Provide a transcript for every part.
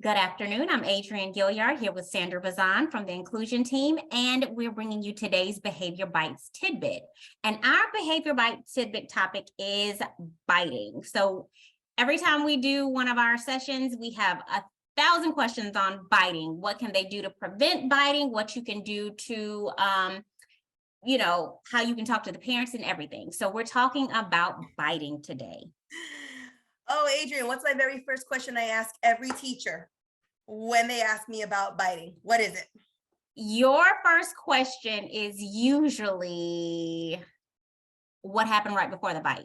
Good afternoon. I'm Adrienne Gilliard here with Sandra Bazan from the Inclusion Team, and we're bringing you today's Behavior Bites tidbit. And our Behavior Bites tidbit topic is biting. So every time we do one of our sessions, we have 1,000 questions on biting. What can they do to prevent biting? What you can do to, how you can talk to the parents and everything. So we're talking about biting today. Oh, Adrienne, what's my very first question I ask every teacher when they ask me about biting? What is it? Your first question is usually what happened right before the bite?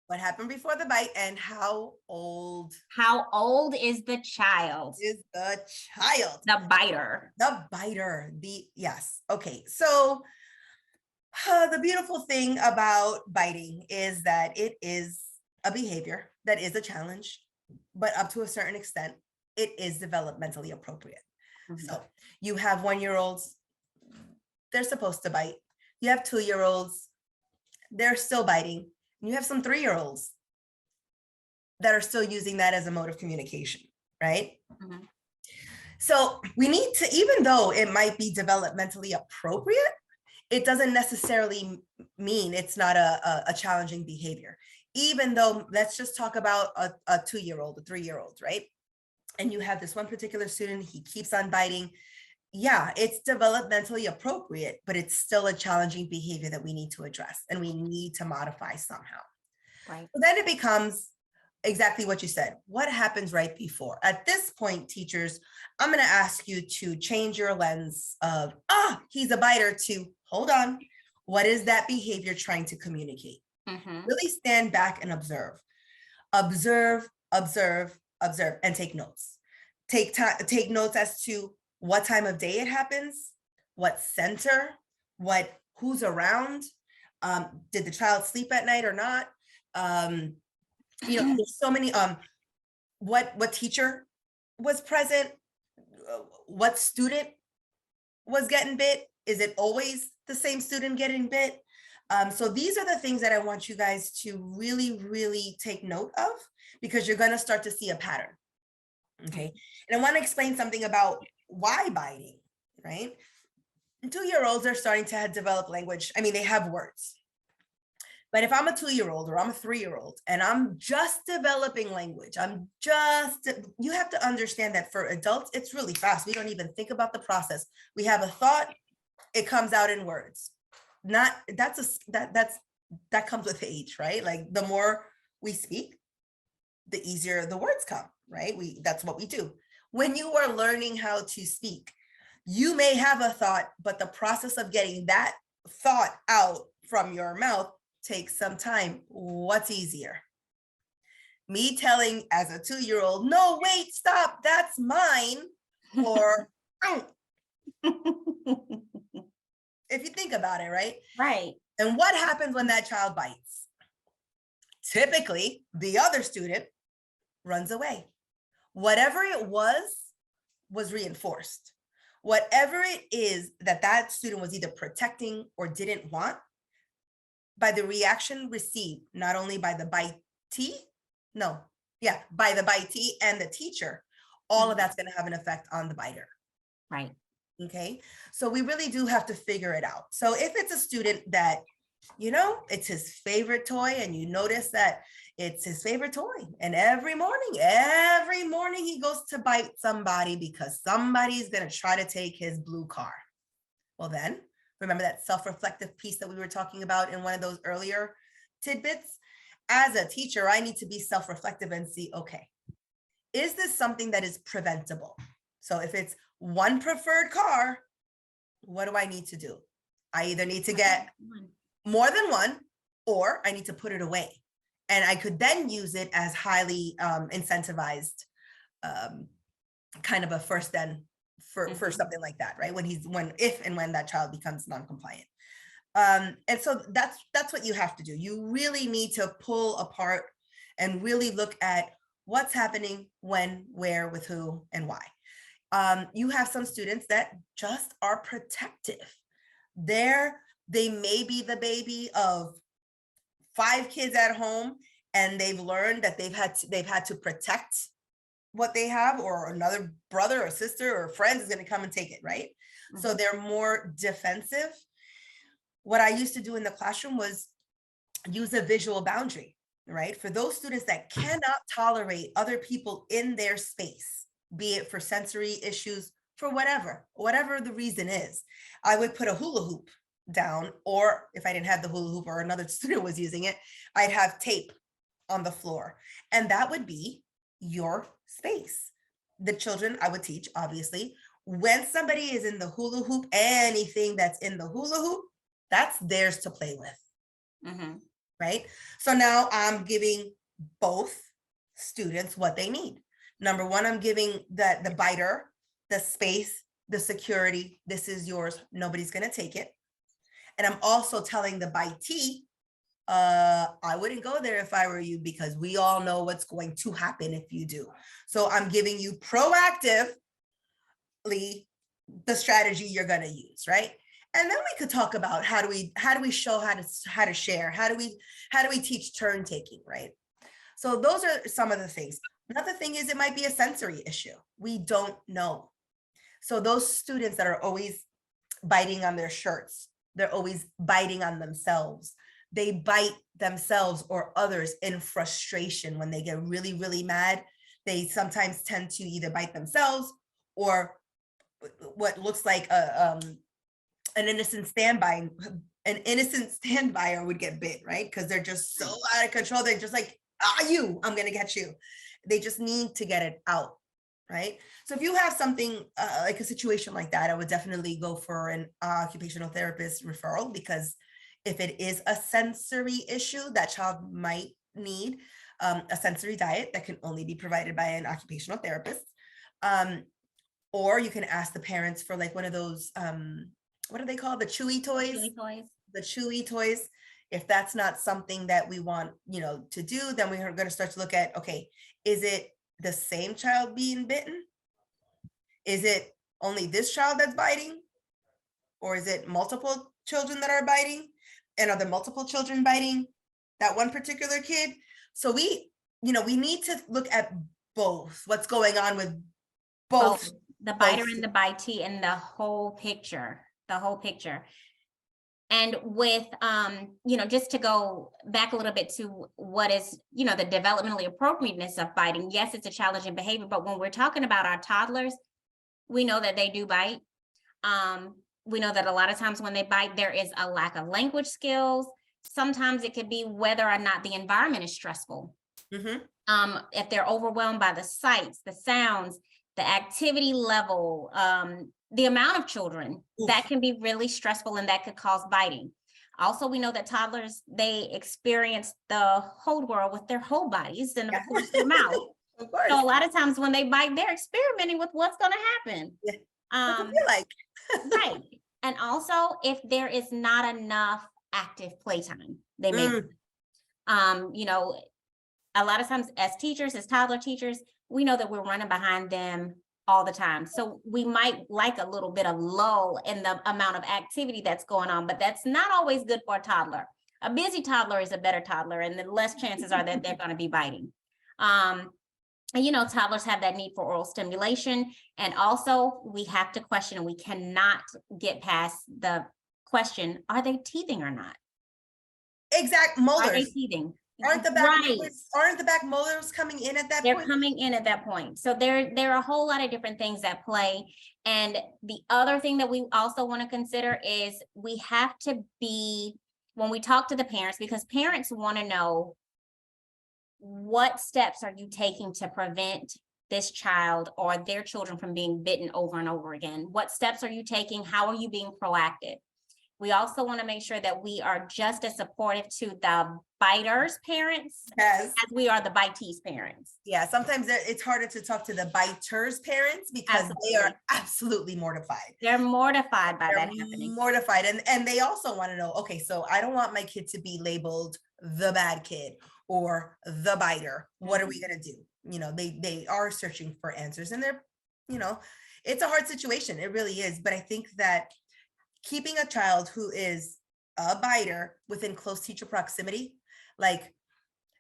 What happened before the bite and how old? How old is the child? Is the child. The biter. The biter. Yes. Okay. So the beautiful thing about biting is that it is a behavior that is a challenge, but up to a certain extent, it is developmentally appropriate. Mm-hmm. So you have 1-year-olds, they're supposed to bite. You have 2-year-olds, they're still biting. And you have some 3-year-olds that are still using that as a mode of communication, right? Mm-hmm. So we need to, even though it might be developmentally appropriate, it doesn't necessarily mean it's not a challenging behavior. Even though, let's just talk about a 2-year-old, a 3-year-old, right? And you have this one particular student, he keeps on biting. Yeah, it's developmentally appropriate, but it's still a challenging behavior that we need to address and we need to modify somehow. Right. So then it becomes exactly what you said. What happens right before? At this point, teachers, I'm going to ask you to change your lens of, he's a biter, to hold on. What is that behavior trying to communicate? Mm-hmm. Really stand back and observe, and take notes. Take notes as to what time of day it happens, what center, who's around. Did the child sleep at night or not? There's so many. What teacher was present? What student was getting bit? Is it always the same student getting bit? So these are the things that I want you guys to really, really take note of, because you're going to start to see a pattern. Okay. And I want to explain something about why biting, right? 2-year-olds are starting to develop language. I mean, they have words. But if I'm a 2-year-old or I'm a 3-year-old and I'm just developing language, you have to understand that for adults, it's really fast. We don't even think about the process. We have a thought, it comes out in words. That comes with age, right? Like the more we speak, the easier the words come, right? That's what we do. When you are learning how to speak, you may have a thought, but the process of getting that thought out from your mouth takes some time. What's easier? Me telling as a 2-year-old, no, wait, stop, that's mine, or if you think about it, right? Right. And what happens when that child bites? Typically, the other student runs away. Whatever it was reinforced. Whatever it is that student was either protecting or didn't want, by the reaction received, not only by the bitee, by the bitee and the teacher, all of that's going to have an effect on the biter. Right. Okay. So we really do have to figure it out. So if it's a student that, it's his favorite toy and you notice that it's his favorite toy, and every morning he goes to bite somebody because somebody's going to try to take his blue car. Well, then remember that self-reflective piece that we were talking about in one of those earlier tidbits? As a teacher, I need to be self-reflective and see, okay, is this something that is preventable? So if it's one preferred car, what do I need to do? I either need to get more than one, or I need to put it away. And I could then use it as highly incentivized, kind of a first for something like that, right? If and when that child becomes non-compliant. And so that's what you have to do. You really need to pull apart and really look at what's happening, when, where, with who, and why. You have some students that just are protective. They may be the baby of 5 kids at home, and they've learned that they've had to protect what they have, or another brother or sister or friend is going to come and take it, right? So they're more defensive. What I used to do in the classroom was use a visual boundary, right? For those students that cannot tolerate other people in their space, be it for sensory issues, for whatever the reason is, I would put a hula hoop down, or if I didn't have the hula hoop or another student was using it, I'd have tape on the floor, and that would be your space. The children I would teach, obviously, when somebody is in the hula hoop, anything that's in the hula hoop, that's theirs to play with. Right? So now I'm giving both students what they need. Number one, I'm giving the biter, the space, the security. This is yours. Nobody's going to take it. And I'm also telling the bitee, I wouldn't go there if I were you, because we all know what's going to happen if you do. So I'm giving you proactively the strategy you're going to use, right? And then we could talk about how do we show how to share, how do we teach turn taking, right? So those are some of the things. Another thing is it might be a sensory issue. We don't know. So those students that are always biting on their shirts, they're always biting on themselves. They bite themselves or others in frustration. When they get really, really mad, they sometimes tend to either bite themselves, or what looks like an innocent standby would get bit, right? Because they're just so out of control. They're just like, I'm gonna get you. They just need to get it out, right? So if you have something like a situation like that, I would definitely go for an occupational therapist referral, because if it is a sensory issue, that child might need a sensory diet that can only be provided by an occupational therapist. Or you can ask the parents for like one of those what are they called? The chewy toys. The chewy toys. If that's not something that we want, to do, then we are going to start to look at, okay, is it the same child being bitten? Is it only this child that's biting? Or is it multiple children that are biting? And are there multiple children biting that one particular kid? So we need to look at both, what's going on with both. The biter and the bitee, and the whole picture. And with, just to go back a little bit to what is, the developmentally appropriateness of biting. Yes, it's a challenging behavior, but when we're talking about our toddlers, we know that they do bite. We know that a lot of times when they bite, there is a lack of language skills. Sometimes it could be whether or not the environment is stressful. If they're overwhelmed by the sights, the sounds, the activity level, the amount of children, that can be really stressful, and that could cause biting. Also, we know that toddlers, they experience the whole world with their whole bodies and of course their mouth. Of course. So a lot of times when they bite, they're experimenting with what's going to happen. Right. And also, if there is not enough active playtime, they may, a lot of times as teachers, as toddler teachers, we know that we're running behind them all the time. So we might like a little bit of lull in the amount of activity that's going on, but that's not always good for a toddler. A busy toddler is a better toddler, and the less chances are that they're going to be biting. And toddlers have that need for oral stimulation. And also we have to question, and we cannot get past the question, are they teething or not? Exact molars. Are they teething? Aren't the back molars coming in at that point? They're coming in at that point. So there are a whole lot of different things at play. And the other thing that we also want to consider is we have to be, when we talk to the parents, because parents want to know, what steps are you taking to prevent this child or their children from being bitten over and over again? What steps are you taking? How are you being proactive? We also want to make sure that we are just as supportive to the biter's parents as we are the bitee's parents. Yeah, sometimes it's harder to talk to the biter's parents because they are absolutely mortified. They're mortified by that happening. Mortified. And they also want to know, okay, so I don't want my kid to be labeled the bad kid or the biter. What are we going to do? They are searching for answers, and they're, it's a hard situation. It really is. But I think that keeping a child who is a biter within close teacher proximity, like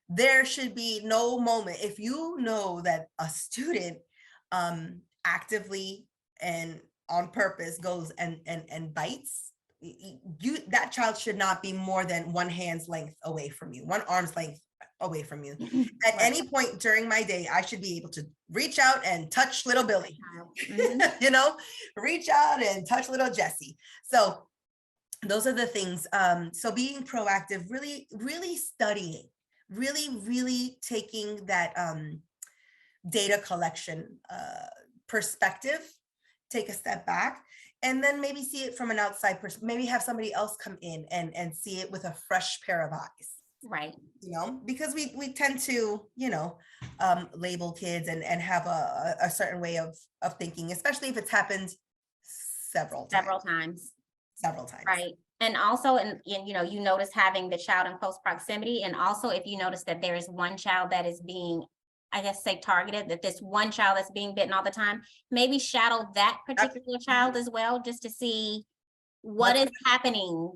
There should be no moment. If you know that a student actively and on purpose goes and bites, you that child should not be more than one hand's length away from you, one arm's length away from you. At Right. any point during my day, I should be able to reach out and touch little Billy, Mhm. you know, reach out and touch little Jesse. So those are the things. So being proactive, really studying, really taking that data collection perspective, take a step back, and then maybe see it from an outside person, maybe have somebody else come in and see it with a fresh pair of eyes. Right. You know, because we tend to, you know, label kids and have a certain way of thinking, especially if it's happened several Times. times. Right. And also, and you know, you notice having the child in close proximity. And also if you notice that there is one child that is being, I guess, say targeted, that this one child that's being bitten all the time, maybe shadow that particular child as well, just to see what is happening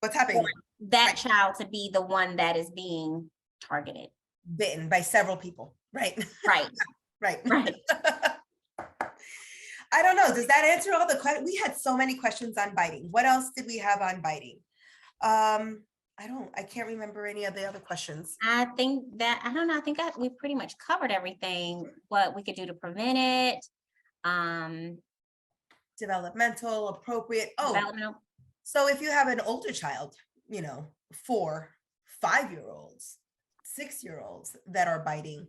What's for happening? that Right. child to be the one that is being targeted. Bitten by several people, right? Right. Right. Right. I don't know. Does that answer all the questions? We had so many questions on biting. What else did we have on biting? I can't remember any of the other questions. I think that, I don't know, I think we pretty much covered everything, what we could do to prevent it. Developmental, appropriate. Oh, Developmental. so if you have an older child, you know, 4, 5-year-olds, 6-year-olds that are biting,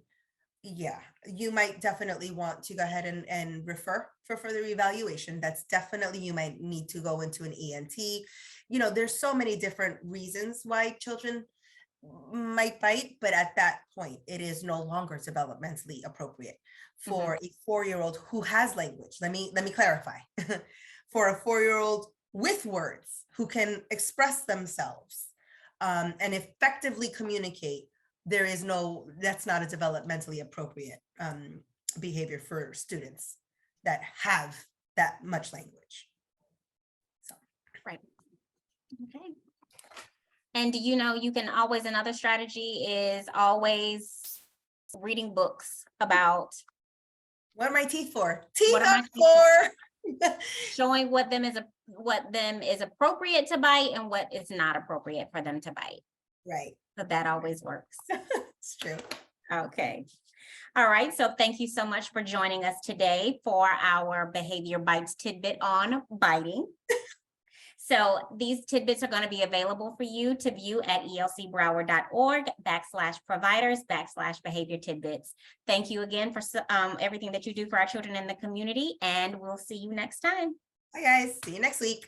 yeah, you might definitely want to go ahead and refer for further evaluation. That's definitely, you might need to go into an ENT. You know, there's so many different reasons why children might bite, but at that point, it is no longer developmentally appropriate for a 4-year-old who has language. Let me clarify. For a 4-year-old with words who can express themselves and effectively communicate, that's not a developmentally appropriate behavior for students that have that much language. So. Right. Okay. And you know, you can always, another strategy is always reading books about What are my teeth for? Teeth What are are my for. showing what them is appropriate to bite and what is not appropriate for them to bite. Right. So that always works. It's true. Okay. All right. So thank you so much for joining us today for our Behavior Bites tidbit on biting. So these tidbits are going to be available for you to view at elcbroward.org/providers/behavior tidbits. Thank you again for everything that you do for our children in the community, and we'll see you next time. Bye guys. See you next week.